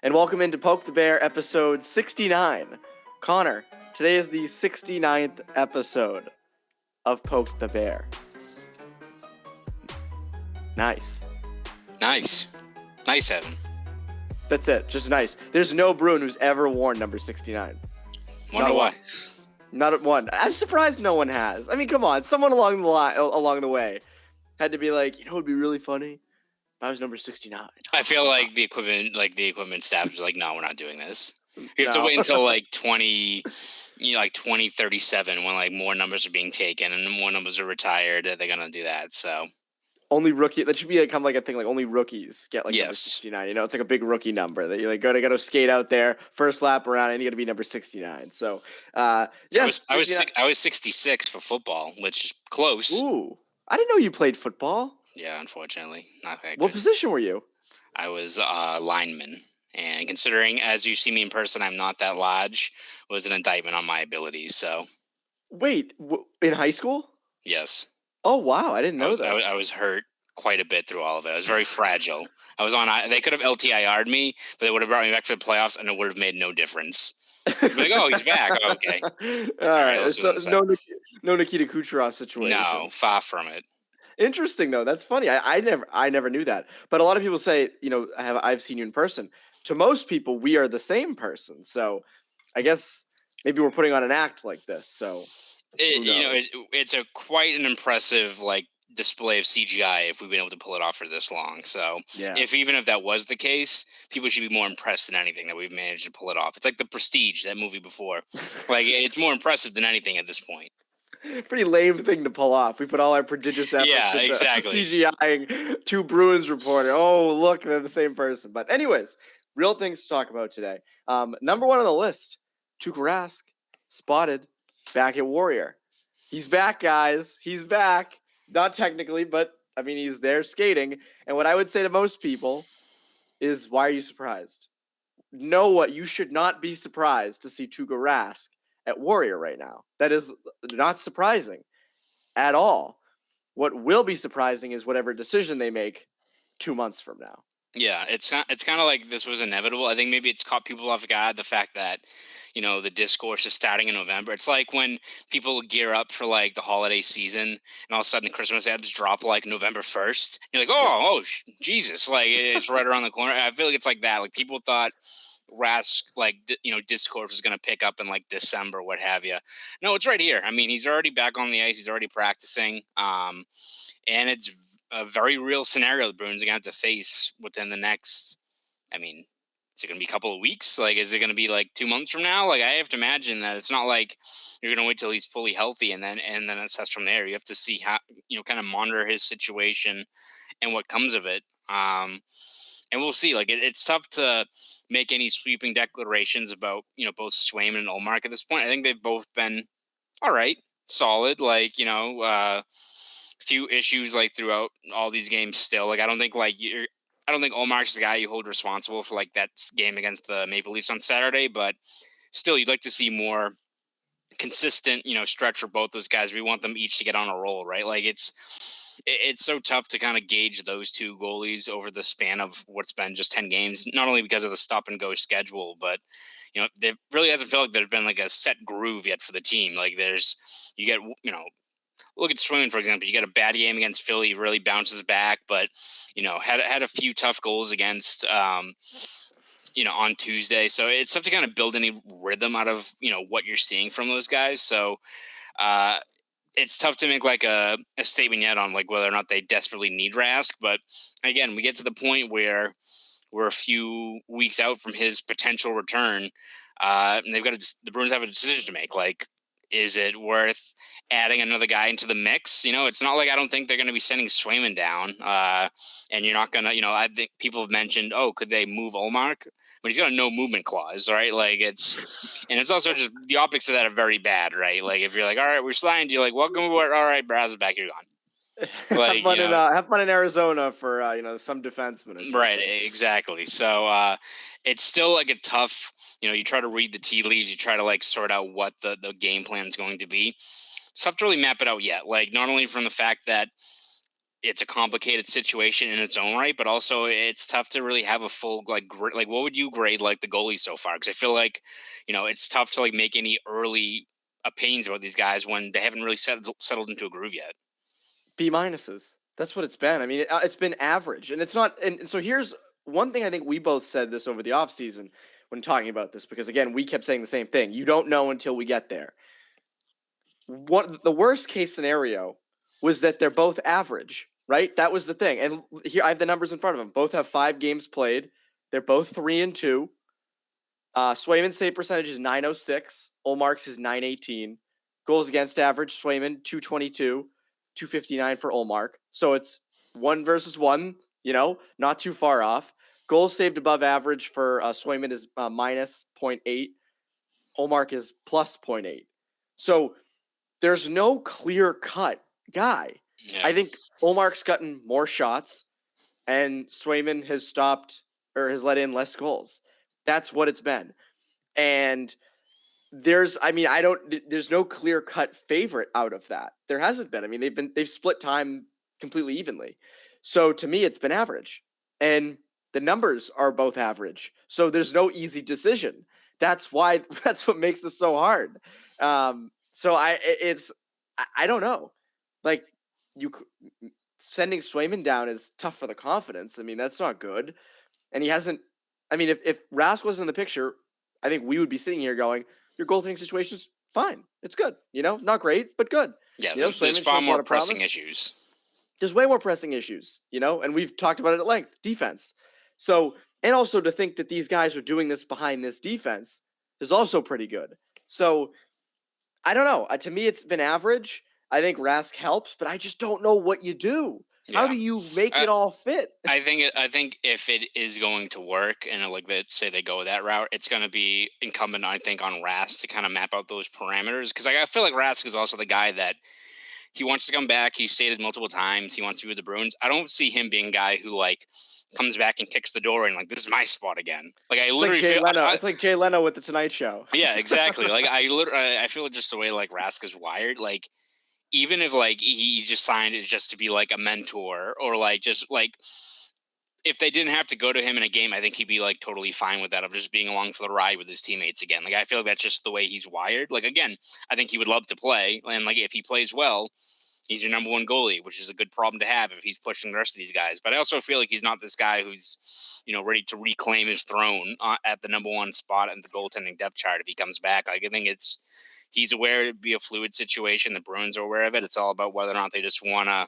and welcome into Poke the Bear episode 69. Connor, today is the 69th episode of Poke the Bear. Nice, Evan. That's it, just nice. There's no Bruin who's ever worn number 69. Wonder why. Not at one. I'm surprised no one has. I mean, come on, someone along the way had to be like, it'd be really funny if I was number 69. I feel like the equipment staff is like, no, we're not doing this. You have to wait until 2037 when more numbers are being taken and more numbers are retired. They're gonna do that. So only rookie. That should be a thing. Only rookies get number yes. 69. It's like a big rookie number that you gotta skate out there first lap around and you gotta be number 69. So yes, I was 66 for football, which is close. Ooh, I didn't know you played football. Yeah, unfortunately, not that good. What position were you? I was lineman. And considering, as you see me in person, I'm not that large, was an indictment on my abilities. So, wait, in high school? Yes. Oh wow, I didn't know that. I was hurt quite a bit through all of it. I was very fragile. I was on. They could have LTIR'd me, but they would have brought me back for the playoffs, and it would have made no difference. Like, oh, he's back. Oh, okay. All right. So no Nikita Kucherov situation. No, far from it. Interesting though. That's funny. I never knew that. But a lot of people say, I've seen you in person. To most people, we are the same person. So I guess maybe we're putting on an act like this. So it's quite an impressive display of CGI if we've been able to pull it off for this long. So even if that was the case, people should be more impressed than anything that we've managed to pull it off. It's like The Prestige, that movie before. It's more impressive than anything at this point. Pretty lame thing to pull off. We put all our prodigious efforts into CGIing two Bruins reporter. Oh, look, they're the same person. But anyways, real things to talk about today. Number one on the list, Tuukka Rask, spotted back at Warrior. He's back, guys. He's back. Not technically, but, he's there skating. And what I would say to most people is, why are you surprised? Know what? You should not be surprised to see Tuukka Rask at Warrior right now. That is not surprising at all. What will be surprising is whatever decision they make 2 months from now. Yeah, it's kind of like this was inevitable. I think maybe it's caught people off guard, the fact that, the discourse is starting in November. It's like when people gear up for the holiday season and all of a sudden the Christmas ads drop November 1st. You're like, Jesus, it's right around the corner. I feel like it's like that. People thought Rask, discourse is going to pick up in December, what have you. No, it's right here. He's already back on the ice. He's already practicing. And it's a very real scenario the Bruins are going to have to face within the next, is it going to be a couple of weeks? Is it going to be 2 months from now? I have to imagine that it's not like you're going to wait till he's fully healthy and then assess from there. You have to see how, kind of monitor his situation and what comes of it. And we'll see. It's tough to make any sweeping declarations about, both Swayman and Ullmark at this point. I think they've both been all right, solid. Few issues throughout all these games still. I don't think Ullmark's the guy you hold responsible for that game against the Maple Leafs on Saturday, but still you'd like to see more consistent, stretch for both those guys. We want them each to get on a roll, right? It's so tough to kind of gauge those two goalies over the span of what's been just 10 games, not only because of the stop and go schedule, but there really hasn't felt like there's been a set groove yet for the team. Look at Swayman, for example. You get a bad game against Philly, really bounces back, but had a few tough goals against on Tuesday. So it's tough to kind of build any rhythm out of what you're seeing from those guys. So it's tough to make a statement yet on whether or not they desperately need Rask. But again, we get to the point where we're a few weeks out from his potential return, and the Bruins have a decision to make. Is it worth adding another guy into the mix? It's not I don't think they're going to be sending Swayman down. And you're not going to, I think people have mentioned, could they move Ullmark? But he's got a no movement clause, right? It's also just the optics of that are very bad, right? If you're all right, we're signed you, welcome aboard. All right, Braz is back, you're gone. Have fun in Arizona for some defenseman. Right, exactly. So it's still a tough. You try to read the tea leaves. You try to sort out what the game plan is going to be. It's tough to really map it out yet. Not only from the fact that it's a complicated situation in its own right, but also it's tough to really have a full what would you grade like the goalies so far? Because I feel like it's tough to like make any early opinions about these guys when they haven't really settled into a groove yet. B minuses. That's what it's been. I mean, it's been average, and it's not. And so here's one thing I think we both said this over the offseason when talking about this, because again, we kept saying the same thing. You don't know until we get there. The worst case scenario was that they're both average, right? That was the thing. And here I have the numbers in front of them. Both have 5 games played. They're both 3-2. Swayman's save percentage is .906. Ullmark's is .918. Goals against average, Swayman 222, 259 for Ullmark. So it's 1 versus 1, not too far off. Goals saved above average for Swayman is minus 0.8. Ullmark is plus 0.8. So there's no clear-cut guy. Yeah. I think Ullmark's gotten more shots, and Swayman has has let in less goals. That's what it's been. And there's no clear-cut favorite out of that. There hasn't been. I mean, they've split time completely evenly. So to me, it's been average. And the numbers are both average. So there's no easy decision. That's what makes this so hard. So I don't know. Like, sending Swayman down is tough for the confidence. I mean, that's not good. And he hasn't. I mean, if Rask wasn't in the picture, I think we would be sitting here going, "Your goaltending situation's fine. It's good. Not great, but good." Yeah, there's far more pressing issues. There's way more pressing issues, and we've talked about it at length. Defense. So, and also to think that these guys are doing this behind this defense is also pretty good. So, I don't know. To me, it's been average. I think Rask helps, but I just don't know what you do. Yeah. How do you make it all fit? I think if it is going to work, and let's say they go that route, it's going to be incumbent, I think, on Rask to kind of map out those parameters. Because I feel like Rask is also the guy that he wants to come back. He's stated multiple times he wants to be with the Bruins. I don't see him being a guy who comes back and kicks the door and this is my spot again. It's like Jay Leno with the Tonight Show. Yeah, exactly. I feel just the way Rask is wired. Even if he just signed it just to be a mentor or if they didn't have to go to him in a game, I think he'd be totally fine with that, of just being along for the ride with his teammates again. I feel like that's just the way he's wired. Again, I think he would love to play, and if he plays well, he's your number one goalie, which is a good problem to have if he's pushing the rest of these guys. But I also feel like he's not this guy who's ready to reclaim his throne at the number one spot in the goaltending depth chart if he comes back. I think he's aware it'd be a fluid situation. The Bruins are aware of it. It's all about whether or not they just want to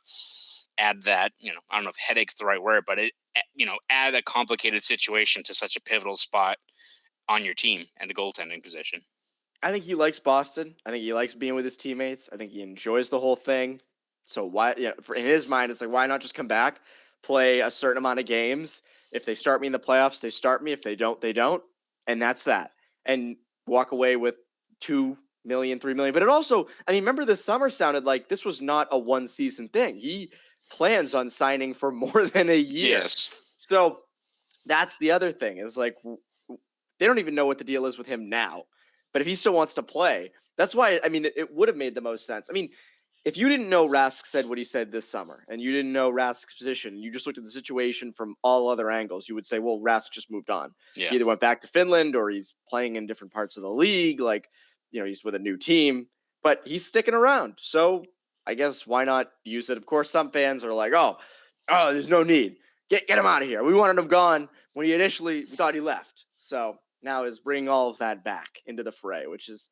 add that, I don't know if headache's the right word, but add a complicated situation to such a pivotal spot on your team and the goaltending position. I think he likes Boston. I think he likes being with his teammates. I think he enjoys the whole thing. So why, in his mind, it's why not just come back, play a certain amount of games? If they start me in the playoffs, they start me. If they don't, they don't. And that's that. And walk away with $2 million, $3 million. But it also, remember this summer sounded like this was not a one season thing. He plans on signing for more than a year. Yes. So that's the other thing is they don't even know what the deal is with him now. But if he still wants to play, that's why, it would have made the most sense. If you didn't know Rask said what he said this summer and you didn't know Rask's position, you just looked at the situation from all other angles, you would say, well, Rask just moved on. Yeah. He either went back to Finland or he's playing in different parts of the league. He's with a new team, but he's sticking around. So I guess why not use it? Of course, some fans are like, oh, there's no need. Get him out of here. We wanted him gone when we thought he left. So now is bringing all of that back into the fray, which is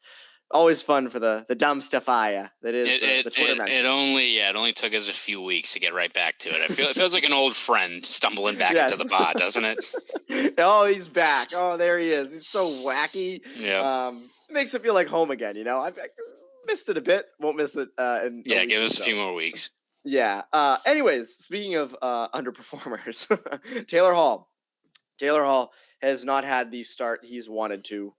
always fun for the dumb stuffia that is the Twitter mention. It only took us a few weeks to get right back to it. It feels like an old friend stumbling back into the pod, doesn't it? Oh, he's back. Oh, there he is. He's so wacky. Yeah. It makes it feel like home again, I missed it a bit. Won't miss it. Give us a few more weeks. Yeah. Anyways, speaking of underperformers, Taylor Hall. Taylor Hall has not had the start he's wanted to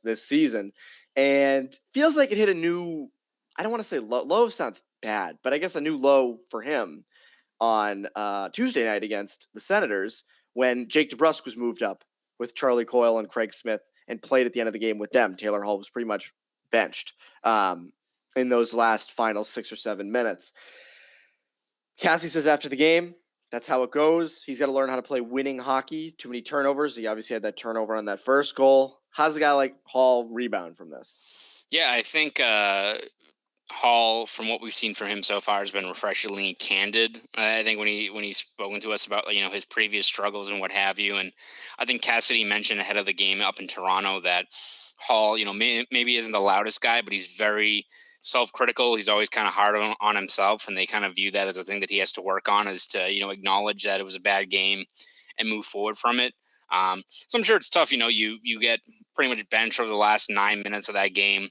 this season, and feels like it hit a new, I don't want to say low. Low sounds bad, but I guess a new low for him on Tuesday night against the Senators when Jake DeBrusk was moved up with Charlie Coyle and Craig Smith and played at the end of the game with them. Taylor Hall was pretty much benched in those last final 6 or 7 minutes. Cassie says after the game, that's how it goes. He's got to learn how to play winning hockey. Too many turnovers. He obviously had that turnover on that first goal. How's a guy like Hall rebound from this? Yeah, I think Hall, from what we've seen from him so far, has been refreshingly candid. I think when he's spoken to us about his previous struggles and what have you, and I think Cassidy mentioned ahead of the game up in Toronto that Hall, maybe isn't the loudest guy, but he's very self-critical. He's always kind of hard on himself, and they kind of view that as a thing that he has to work on, is to acknowledge that it was a bad game and move forward from it. So I'm sure it's tough. You get pretty much benched over the last 9 minutes of that game.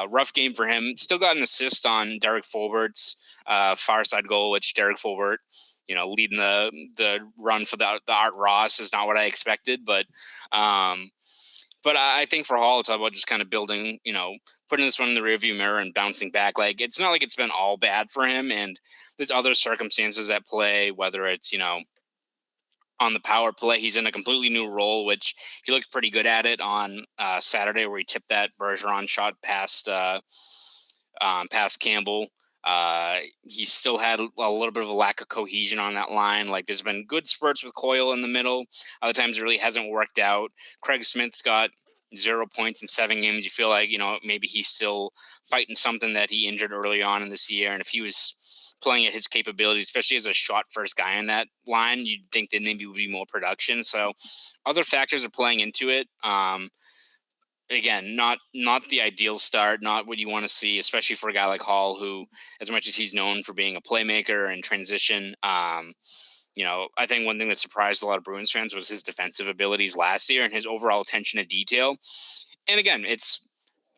Rough game for him. Still got an assist on Derek Fulbert's far side goal, which Derek Fulbert, leading the run for the Art Ross is not what I expected. But I think for Hall, it's all about just kind of building, putting this one in the rearview mirror and bouncing back. Like, it's not like it's been all bad for him. And there's other circumstances at play, whether it's, on the power play. He's in a completely new role, which he looked pretty good at it on Saturday, where he tipped that Bergeron shot past Campbell. He still had a little bit of a lack of cohesion on that line. Like, there's been good spurts with Coyle in the middle. Other times it really hasn't worked out. Craig Smith's got 0 points in 7 games. You feel like, maybe he's still fighting something that he injured early on in this year. And if he was playing at his capabilities, especially as a shot first guy in that line, you'd think that maybe would be more production. So other factors are playing into it. Again, not the ideal start, not what you want to see, especially for a guy like Hall, who, as much as he's known for being a playmaker and transition, I think one thing that surprised a lot of Bruins fans was his defensive abilities last year and his overall attention to detail. And again,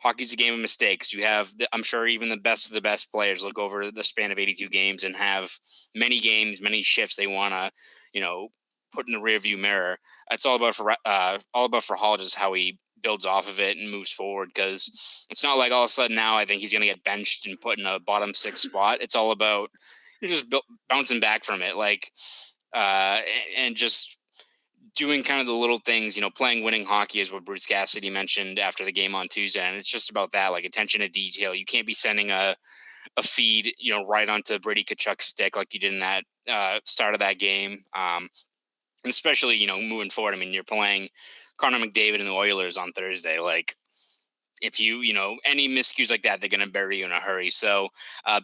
hockey's a game of mistakes. You have, I'm sure, even the best of the best players look over the span of 82 games and have many games, many shifts they want to, put in the rearview mirror. It's all about for Hall, just how he builds off of it and moves forward. Because it's not like all of a sudden now I think he's going to get benched and put in a bottom 6 spot. It's all about just bouncing back from it, and just doing kind of the little things, playing winning hockey is what Bruce Cassidy mentioned after the game on Tuesday. And it's just about that, like, attention to detail. You can't be sending a feed, right onto Brady Tkachuk's stick like you did in that start of that game. And especially, moving forward. I mean, you're playing Connor McDavid and the Oilers on Thursday. Like, if any miscues like that, they're going to bury you in a hurry. So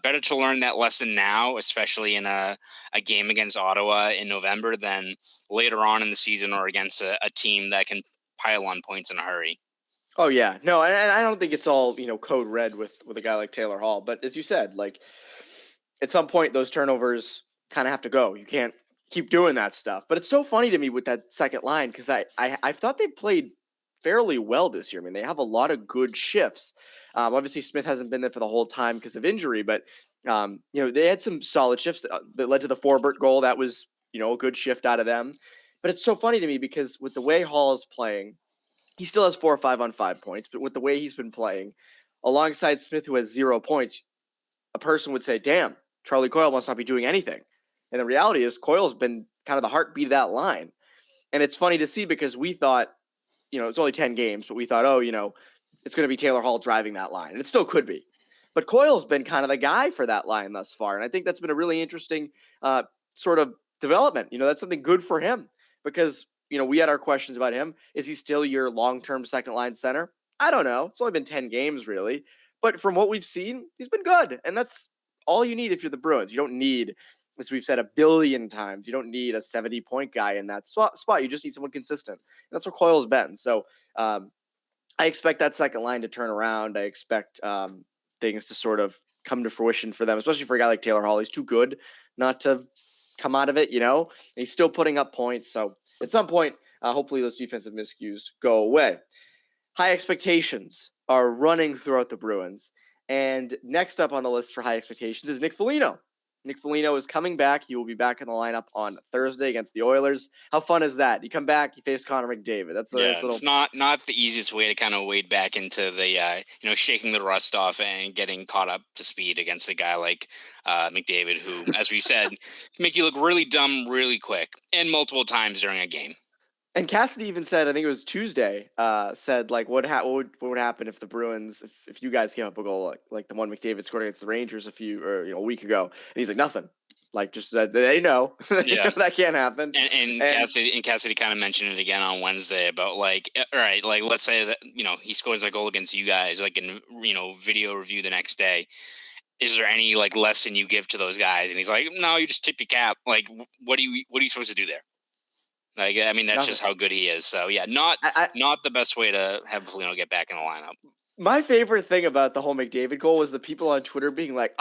better to learn that lesson now, especially in a game against Ottawa in November, than later on in the season or against a team that can pile on points in a hurry. Oh, yeah. No, and I don't think it's all, code red with a guy like Taylor Hall. But as you said, like, at some point, those turnovers kind of have to go. You can't keep doing that stuff. But it's so funny to me with that second line, because I thought they played fairly well this year. I mean, they have a lot of good shifts. Obviously, Smith hasn't been there for the whole time because of injury, but they had some solid shifts that led to the Forbert goal. That was, a good shift out of them. But it's so funny to me because with the way Hall is playing, he still has 4 or 5 on 5 points. But with the way he's been playing, alongside Smith, who has 0 points, a person would say, "Damn, Charlie Coyle must not be doing anything." And the reality is, Coyle's been kind of the heartbeat of that line. And it's funny to see because we thought, it's only 10 games, but we thought, it's going to be Taylor Hall driving that line. And it still could be. But Coyle's been kind of the guy for that line thus far. And I think that's been a really interesting sort of development. That's something good for him because, we had our questions about him. Is he still your long-term second line center? I don't know. It's only been 10 games, really. But from what we've seen, he's been good. And that's all you need if you're the Bruins. You don't need, as we've said a billion times, you don't need a 70-point guy in that spot. You just need someone consistent. And that's what Coyle's been. So I expect that second line to turn around. I expect things to sort of come to fruition for them, especially for a guy like Taylor Hall. He's too good not to come out of it, And he's still putting up points. So at some point, hopefully those defensive miscues go away. High expectations are running throughout the Bruins. And next up on the list for high expectations is Nick Foligno. Nick Foligno is coming back. He will be back in the lineup on Thursday against the Oilers. How fun is that? You come back, you face Connor McDavid. That's a nice little... It's not the easiest way to kind of wade back into the shaking the rust off and getting caught up to speed against a guy like McDavid, who, as we said, can make you look really dumb really quick and multiple times during a game. And Cassidy even said, I think it was Tuesday, said like, what would happen if the Bruins, if you guys came up a goal like the one McDavid scored against the Rangers a week ago, and he's like, nothing. Like, just that they know, that can't happen. And Cassidy kind of mentioned it again on Wednesday about like, all right, like let's say that he scores a goal against you guys, like in video review the next day. Is there any like lesson you give to those guys? And he's like, no, you just tip your cap. Like, what are you supposed to do there? Like, I mean, that's just how good he is. So yeah, not the best way to have Foligno get back in the lineup. My favorite thing about the whole McDavid goal was the people on Twitter being like,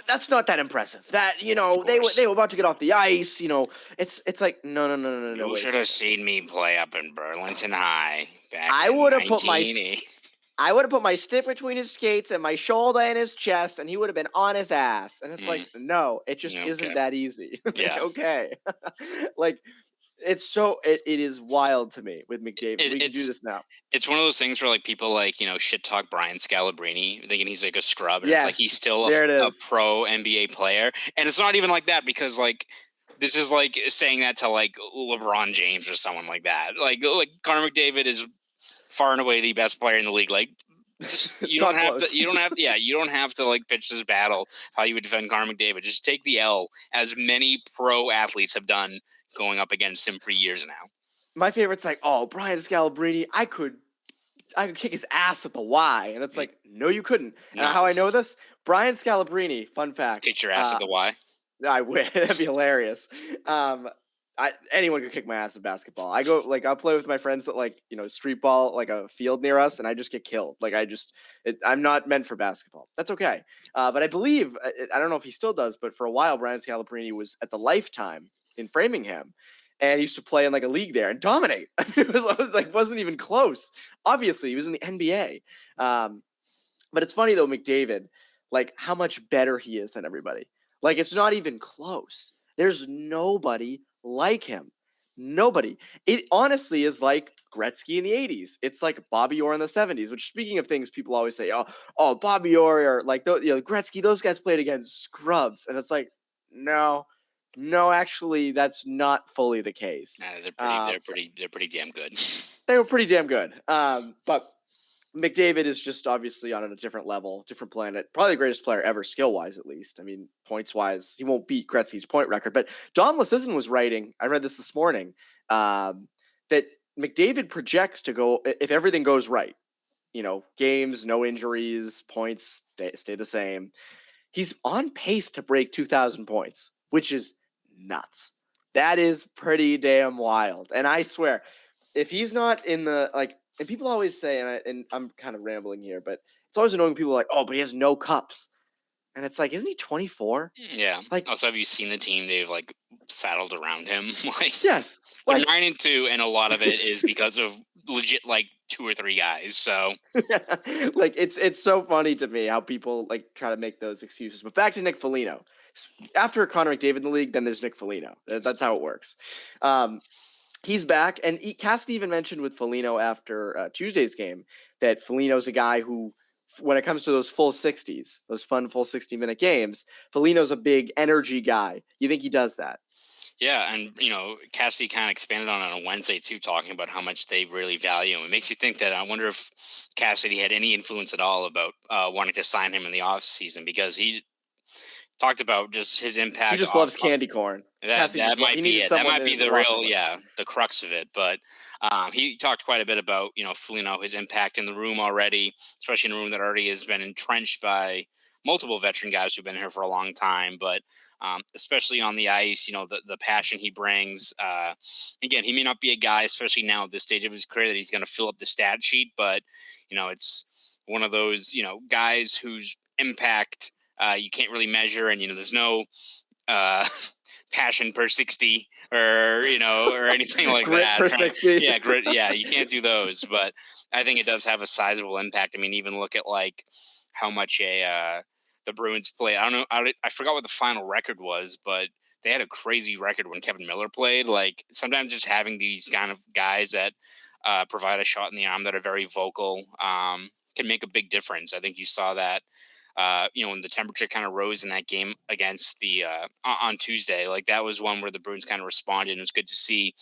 that's not that impressive. That, they were about to get off the ice. It's like, no. You should have seen me play up in Burlington High back I in would have put my stick between his skates and my shoulder in his chest, and he would have been on his ass. And it's like, no, it just isn't that easy. Yeah. Okay. Like, it is wild to me with McDavid. We can do this now. It's one of those things where like people like, shit talk Brian Scalabrine thinking he's like a scrub. And it's like he's still a pro NBA player. And it's not even like that, because like this is like saying that to like LeBron James or someone like that. Like Connor McDavid is far and away the best player in the league. Like, just, you don't have to like pitch this battle how you would defend Connor McDavid. Just take the L, as many pro athletes have done going up against him for years now. My favorite's like, Brian Scalabrine, I could kick his ass at the Y. And it's like, no, you couldn't. No. And how I know this? Brian Scalabrine, fun fact. Kick your ass at the Y? I wish. That'd be hilarious. Anyone could kick my ass at basketball. I'll play with my friends at street ball, like a field near us, and I just get killed. Like I'm not meant for basketball. That's okay. But I believe, I don't know if he still does, but for a while, Brian Scalabrine was at the Lifetime in Framingham, and he used to play in like a league there and dominate. Wasn't even close. Obviously, he was in the NBA. But it's funny though, McDavid, like how much better he is than everybody. Like, it's not even close. There's nobody like him. Nobody. It honestly is like Gretzky in the 80s. It's like Bobby Orr in the 70s, which, speaking of things people always say, oh, Bobby Orr, or like, Gretzky, those guys played against scrubs. And it's like, no, actually, that's not fully the case. They're pretty damn good. They were pretty damn good. But McDavid is just obviously on a different level, different planet. Probably the greatest player ever, skill-wise at least. I mean, points-wise, he won't beat Gretzky's point record. But Don Luszczyszyn was writing, I read this morning, that McDavid projects to go, if everything goes right, games, no injuries, points stay the same, he's on pace to break 2,000 points, which is nuts. That is pretty damn wild. And I swear, if he's not in the, and people always say, and I'm kind of rambling here, but it's always annoying. People are like, but he has no cups. And it's like, isn't he 24? Yeah. Also, have you seen the team they've saddled around him? Yes. They're 9-2, and a lot of it is because of legit 2 or 3 guys. So it's so funny to me how people try to make those excuses. But back to Nick Foligno. After Connor McDavid in the league, then there's Nick Foligno. That's how it works. He's back, and Cassidy even mentioned with Foligno after Tuesday's game that Foligno's a guy who, when it comes to those full 60s, those fun full 60-minute games, Foligno's a big energy guy. You think he does that? Yeah, and, Cassidy kind of expanded on it on Wednesday, too, talking about how much they really value him. It makes you think that I wonder if Cassidy had any influence at all about wanting to sign him in the offseason, because he talked about just his impact. He just loves candy corn. That might be it. That might be the real, the crux of it. But he talked quite a bit about, Foligno, his impact in the room already, especially in a room that already has been entrenched by multiple veteran guys who've been here for a long time. But especially on the ice, the passion he brings. Again, he may not be a guy, especially now at this stage of his career, that he's going to fill up the stat sheet. But, it's one of those, guys whose impact you can't really measure, and there's no passion per 60 or or anything like grit that. Per 60. Yeah, grit. Yeah, you can't do those, but I think it does have a sizable impact. I mean, even look at how much the Bruins played. I don't know. I forgot what the final record was, but they had a crazy record when Kevin Miller played. Sometimes just having these kind of guys that provide a shot in the arm that are very vocal can make a big difference. I think you saw that. When the temperature kind of rose in that game against the on Tuesday, that was one where the Bruins kind of responded, and it was good to see.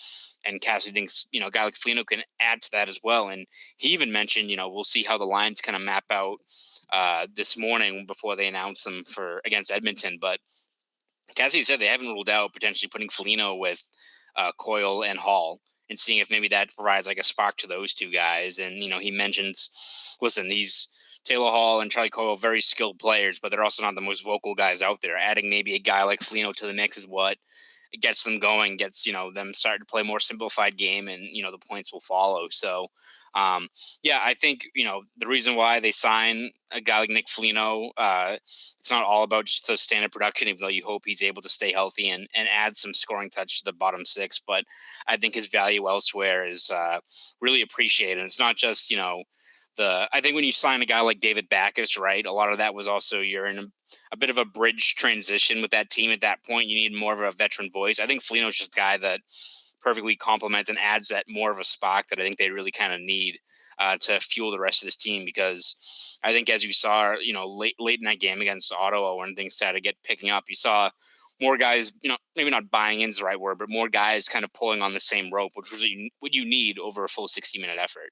And Cassidy thinks, a guy like Foligno can add to that as well. And he even mentioned, we'll see how the lines kind of map out this morning before they announce them against Edmonton. But Cassidy said they haven't ruled out potentially putting Foligno with Coyle and Hall and seeing if maybe that provides like a spark to those two guys. And, he mentions, listen, these Taylor Hall and Charlie Coyle, very skilled players, but they're also not the most vocal guys out there. Adding maybe a guy like Foligno to the mix is what gets them going, gets, them starting to play a more simplified game, and, the points will follow. So, I think, the reason why they sign a guy like Nick Foligno, it's not all about just the standard production, even though you hope he's able to stay healthy and add some scoring touch to the bottom six. But I think his value elsewhere is really appreciated. And it's not just, I think when you sign a guy like David Backes, right, a lot of that was also you're in a bit of a bridge transition with that team at that point. You need more of a veteran voice. I think Foligno's just a guy that perfectly complements and adds that more of a spark that I think they really kind of need to fuel the rest of this team, because I think as you saw, late in that game against Ottawa when things started picking up, you saw more guys, maybe not buying in is the right word, but more guys kind of pulling on the same rope, which was what you need over a full 60-minute effort.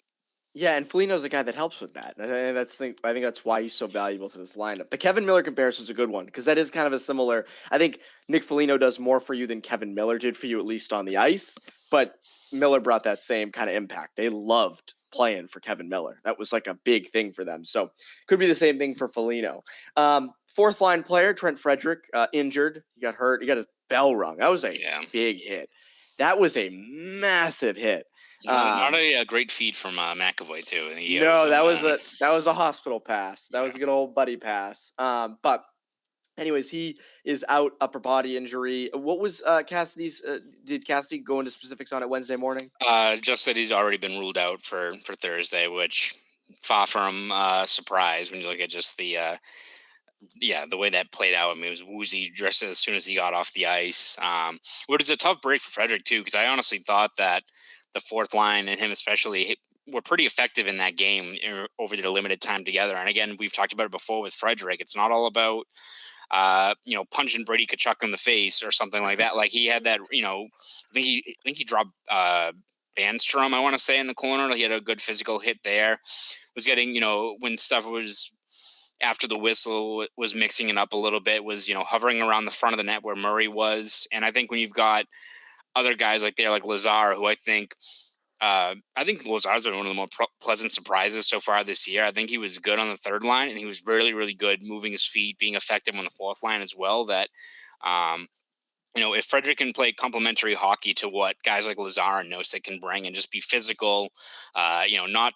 Yeah, and Foligno's a guy that helps with that. I think that's why he's so valuable to this lineup. The Kevin Miller comparison is a good one, because that is kind of a similar. I think Nick Foligno does more for you than Kevin Miller did for you, at least on the ice. But Miller brought that same kind of impact. They loved playing for Kevin Miller. That was like a big thing for them. So could be the same thing for Foligno. Fourth line player Trent Frederic, injured. He got hurt. He got his bell rung. That was a big hit. That was a massive hit. Not a great feed from McAvoy too. No, that was a hospital pass. That was a good old buddy pass. But anyways, he is out, upper body injury. What was Cassidy's? Did Cassidy go into specifics on it Wednesday morning? Just that he's already been ruled out for Thursday, which far from surprise when you look at just the way that played out. I mean, it was woozy just as soon as he got off the ice. But it's a tough break for Frederic too, because I honestly thought that the fourth line and him especially were pretty effective in that game over their limited time together. And again, we've talked about it before with Frederic. It's not all about, punching Brady Tkachuk in the face or something like that. Like he had that, I think he dropped Bandstrom, I want to say, in the corner. He had a good physical hit there. Was getting, when stuff was after the whistle was mixing it up a little bit, was, hovering around the front of the net where Murray was. And I think when you've got other guys like Lazar, who I think Lazar's been one of the more pleasant surprises so far this year. I think he was good on the third line, and he was really, really good moving his feet, being effective on the fourth line as well. That, if Frederic can play complementary hockey to what guys like Lazar and Nosek can bring, and just be physical, not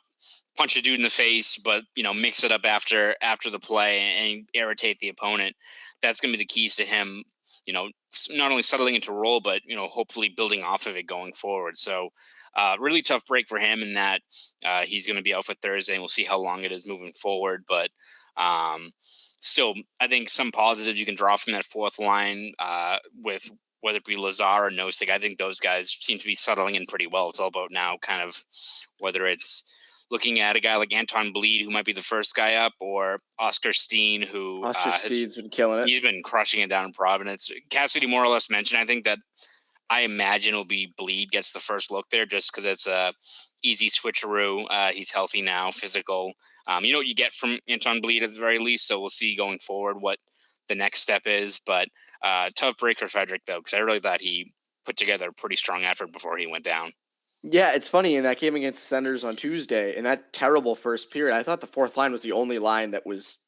punch a dude in the face, but, mix it up after the play and irritate the opponent. That's going to be the keys to him, not only settling into role, but, hopefully building off of it going forward. So really tough break for him in that he's going to be out for Thursday, and we'll see how long it is moving forward. But still, I think some positives you can draw from that fourth line with whether it be Lazar or Nosek. I think those guys seem to be settling in pretty well. It's all about now kind of whether it's looking at a guy like Anton Bleed, who might be the first guy up, or Oscar Steen, who Steen's been killing it. He's been crushing it down in Providence. Cassidy more or less mentioned, I think that I imagine it'll be Bleed gets the first look there, just because it's a easy switcheroo. He's healthy now, physical. You know what you get from Anton Bleed at the very least, so we'll see going forward what the next step is. But tough break for Frederic, though, because I really thought he put together a pretty strong effort before he went down. Yeah, it's funny, in that game against the Senators on Tuesday, in that terrible first period, I thought the fourth line was the only line that was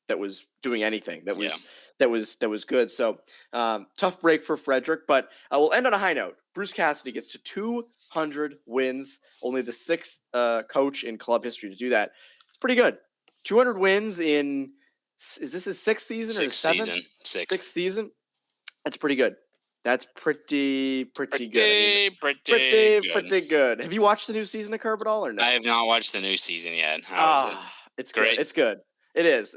doing anything. That was good. So tough break for Frederic, but we'll end on a high note. Bruce Cassidy gets to 200 wins, only the sixth coach in club history to do that. It's pretty good. 200 wins in, is this his sixth season or seventh? Sixth season. That's pretty good. That's pretty good. Pretty good. Have you watched the new season of Curb at all, or no? I have not watched the new season yet. How is it? It's great. It's good. It is.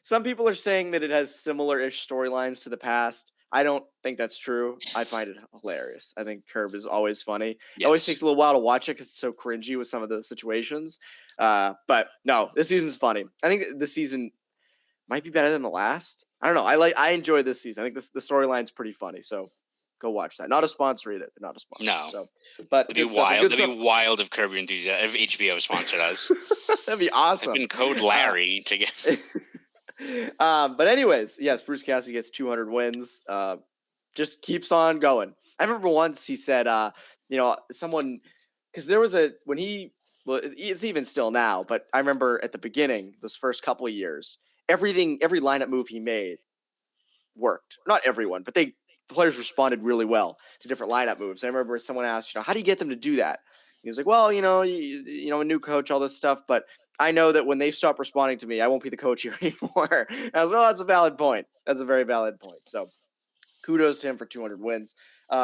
Some people are saying that it has similar-ish storylines to the past. I don't think that's true. I find it hilarious. I think Curb is always funny. Yes. It always takes a little while to watch it because it's so cringy with some of the situations. But no, this season's funny. I think this season might be better than the last. I don't know. I enjoy this season. I think the storyline's pretty funny. So go watch that. Not a sponsor either. Not a sponsor. No. So, but it'd be wild. It'd be wild if Curb Your Enthusiasm, if HBO sponsored us. That'd be awesome. I've been code Larry to get. But anyways, yes, Bruce Cassidy gets 200 wins. Just keeps on going. I remember once he said, someone, because there was well, it's even still now, but I remember at the beginning, those first couple of years, every lineup move he made worked. Not everyone, but the players responded really well to different lineup moves. I remember someone asked, how do you get them to do that? He was like, well, a new coach, all this stuff, but I know that when they stop responding to me, I won't be the coach here anymore. And I was like, well, that's a valid point. That's a very valid point. So kudos to him for 200 wins.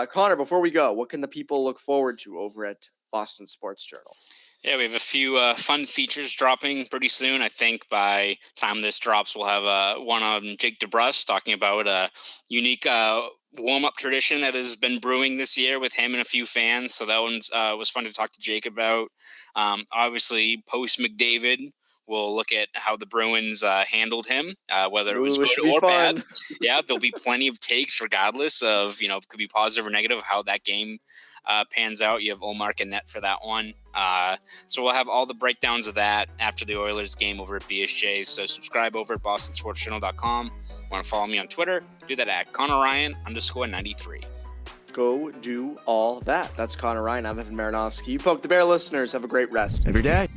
Connor, before we go, what can the people look forward to over at Boston Sports Journal? Yeah, we have a few fun features dropping pretty soon. I think by time this drops, we'll have one on Jake DeBrusk talking about a unique warm-up tradition that has been brewing this year with him and a few fans. So that one was fun to talk to Jake about. Obviously, post McDavid, we'll look at how the Bruins handled him, whether it was good or bad. Yeah, there'll be plenty of takes regardless of, it could be positive or negative, how that game pans out. You have Ullmark and net for that one. So we'll have all the breakdowns of that after the Oilers game over at BSJ. So subscribe over at bostonsportsjournal.com. Want to follow me on Twitter? Do that at ConnorRyan_93. Go do all that. That's Connor Ryan. I'm Evan Marinofsky. You Poke the Bear listeners. Have a great rest every day.